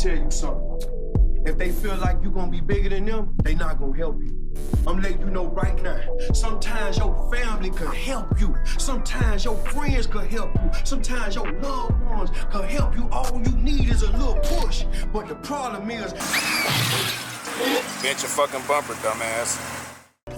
tell you something. If they feel like you gonna be bigger than them, they not gonna help you. I'm letting you know right now, sometimes your family can help you. Sometimes your friends can help you. Sometimes your loved ones can help you. All you need is a little push. But the problem is... Bent your fucking bumper, dumbass.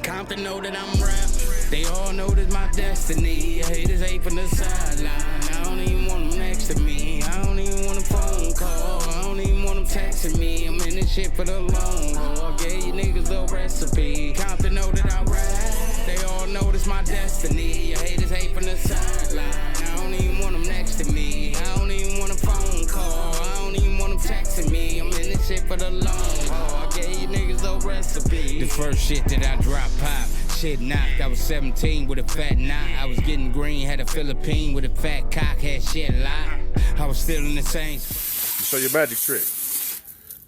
Compton know that I'm rap. They all know that's my destiny. Haters hate from the sideline. I don't even want them next to me. I don't even want a phone call. I don't even want them texting me. I'm in this shit for the long haul. I gave you niggas a recipe. Compton know that I rap. They all know that's my destiny. Haters hate from the sideline. I don't even want them next to me. I don't even want a phone call. I don't even want them texting me. I'm in this shit for the long haul. I gave you niggas a recipe. The first shit that I dropped pop. Shit knocked, I was 17 with a fat knot. I was getting green, had a Philippine with a fat cock, had shit locked. I was still in the same. Show your magic trick.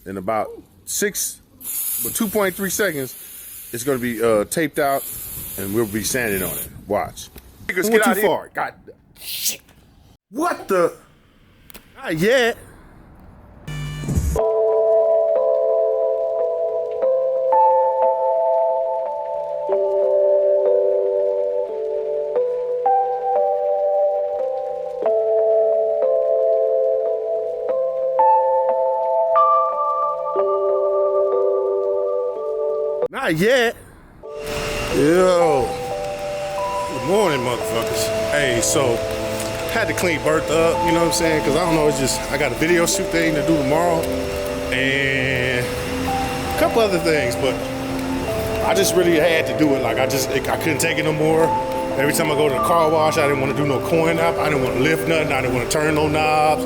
In about 2.3 seconds, it's gonna be taped out and we'll be standing on it. Watch. Niggas get out too far. God shit. What the? Not yet. Not yet. Yo. Good morning, motherfuckers. Hey, so had to clean Bertha up, you know what I'm saying? Because I don't know, it's just, I got a video shoot thing to do tomorrow and a couple other things, but I just really had to do it. Like, I couldn't take it no more. Every time I go to the car wash, I didn't want to do no coin up. I didn't want to lift nothing. I didn't want to turn no knobs.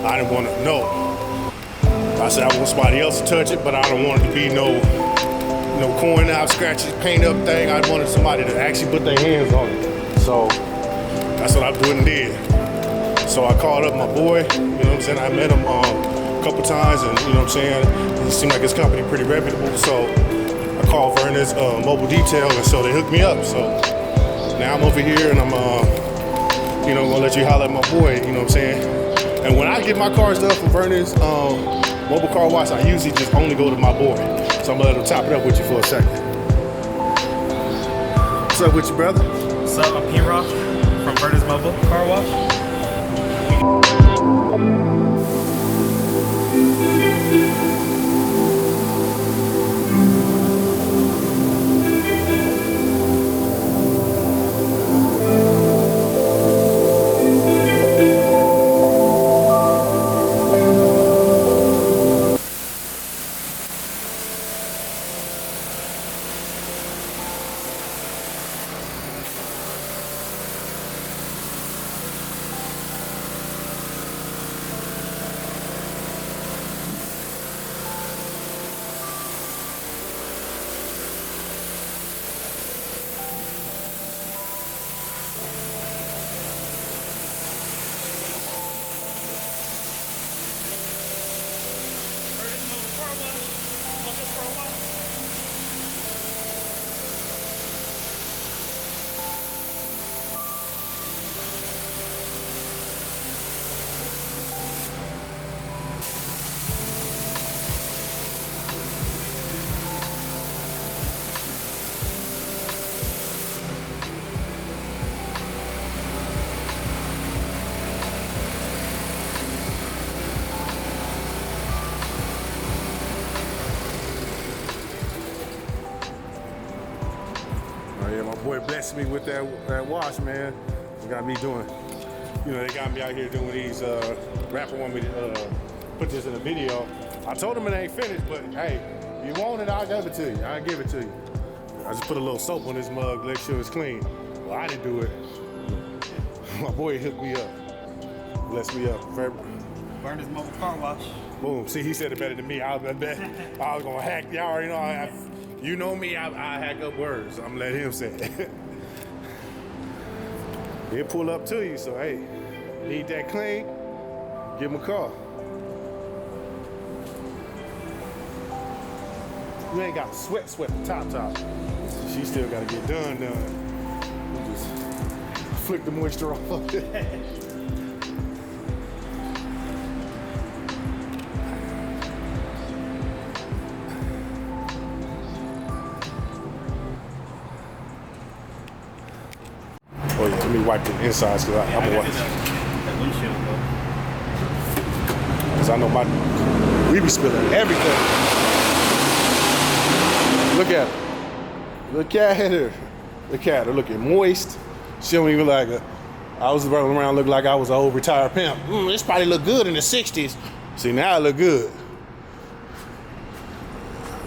I didn't want to, no. I said I want somebody else to touch it, but I don't want it to be no coin out, scratches, paint up thing. I wanted somebody to actually put their hands on it. So that's what I went and did. So I called up my boy, you know what I'm saying? I met him a couple times and you know what I'm saying? It seemed like his company pretty reputable. So I called Vernon's mobile detail and so they hooked me up. So now I'm over here and I'm gonna let you holler at my boy, you know what I'm saying? And when I get my car stuff from Vernon's mobile car wash, I usually just only go to my boy. So I'm gonna let him top it up with you for a second. What's up with you, brother? What's up? I'm P-Rock from Bertha's Mobile Car Wash. Yeah, my boy blessed me with that wash, man. They got me doing, they got me out here doing these, rapper want me to put this in a video. I told him it ain't finished, but hey, you want it, I'll give it to you. I'll give it to you. I just put a little soap on this mug, make sure it's clean. Well, I didn't do it. My boy hooked me up, blessed me up. Vernon's Mobile Car Wash. Boom, see, he said it better than me. I was gonna hack, y'all already know, you know me, I hack up words. I'm gonna let him say it. He'll pull up to you, so hey, need that clean, give him a call. You ain't got to sweat the top. She still gotta get done. Just flick the moisture off. yeah, let me wipe the insides because I'm gonna wipe. That windshield, though. Because I know we be spilling everything. Look at her. Look at her. Look at her looking moist. She don't even like her. I was running around looking like I was an old retired pimp. This probably look good in the 60s. See, now it look good.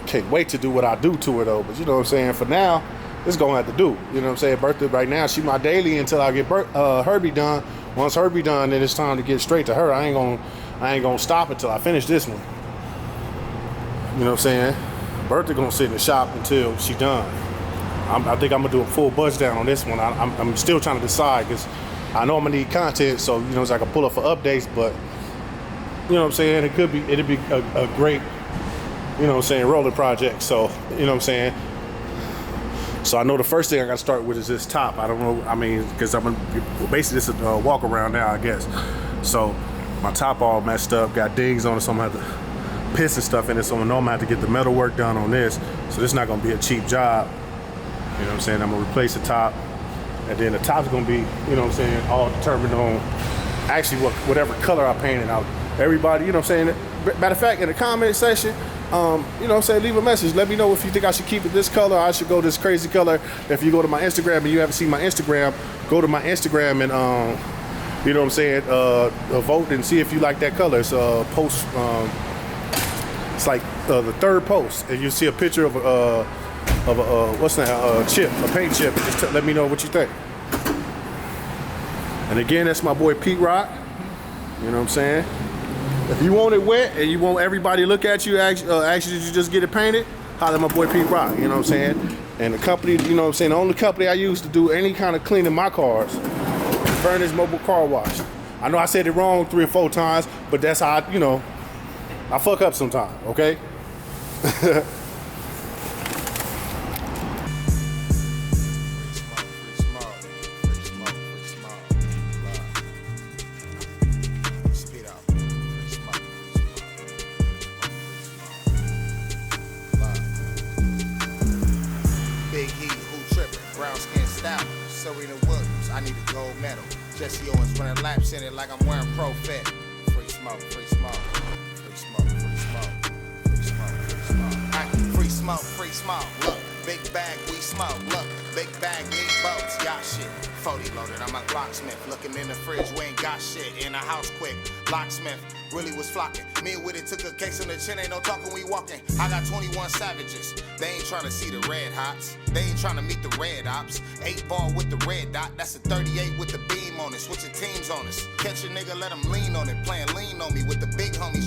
Can't wait to do what I do to her though, but you know what I'm saying? For now, it's gonna have to do. You know what I'm saying? Bertha right now, she my daily until I get Herbie done. Once Herbie done, then it's time to get straight to her. I ain't gonna stop until I finish this one. You know what I'm saying? Bertha gonna sit in the shop until she done. I think I'm gonna do a full buzz down on this one. I'm still trying to decide because I know I'm gonna need content, so you know, so I can pull up for updates. But you know what I'm saying? It'd be a great, you know what I'm saying, roller project. So you know what I'm saying. So I know the first thing I got to start with is this top. I don't know. I mean, because I'm basically this is a walk around now, I guess. So my top all messed up, got dings on it, so I'm gonna have to piss and stuff in it. So I know I'm gonna have to get the metal work done on this. So this is not gonna be a cheap job. You know what I'm saying? I'm gonna replace the top, and then the top's gonna be, you know what I'm saying, all determined on actually whatever color I painted out. Everybody, you know what I'm saying? Matter of fact, in the comment section, you know what I'm saying, leave a message. Let me know if you think I should keep it this color, or I should go this crazy color. If you go to my Instagram and you haven't seen my Instagram, go to my Instagram and you know what I'm saying, vote and see if you like that color. It's a post, it's like the third post, and you see a picture of a what's that, chip, a paint chip. Just let me know what you think. And again, that's my boy Pete Rock. You know what I'm saying? If you want it wet and you want everybody to look at you, actually you just get it painted, holler at my boy Pete Rock. You know what I'm saying? And the company, you know what I'm saying, the only company I use to do any kind of cleaning my cars, Vernon's Mobile Car Wash. I know I said it wrong 3 or 4 times, but that's how I, you know, I fuck up sometimes, okay? Jesse Owens running laps in it like I'm wearing Pro Fit. Free smoke, free smoke, free smoke, free smoke, free smoke, free smoke. Free smoke, free smoke. Look, big bag, we smoke. Look, big bag, need boats. Yacht shit. 40 loaded, I'm a locksmith. Looking in the fridge, we ain't got shit. In the house quick, locksmith really was flocking. Me and with it took a case on the chin, ain't no talking, we walking. I got 21 savages. They ain't trying to see the red hots. They ain't trying to meet the red ops. 8 ball with the red dot. That's a 38 with the beam on it. Switching teams on us. Catch a nigga, let him lean on it. Playing lean on me with the big homies.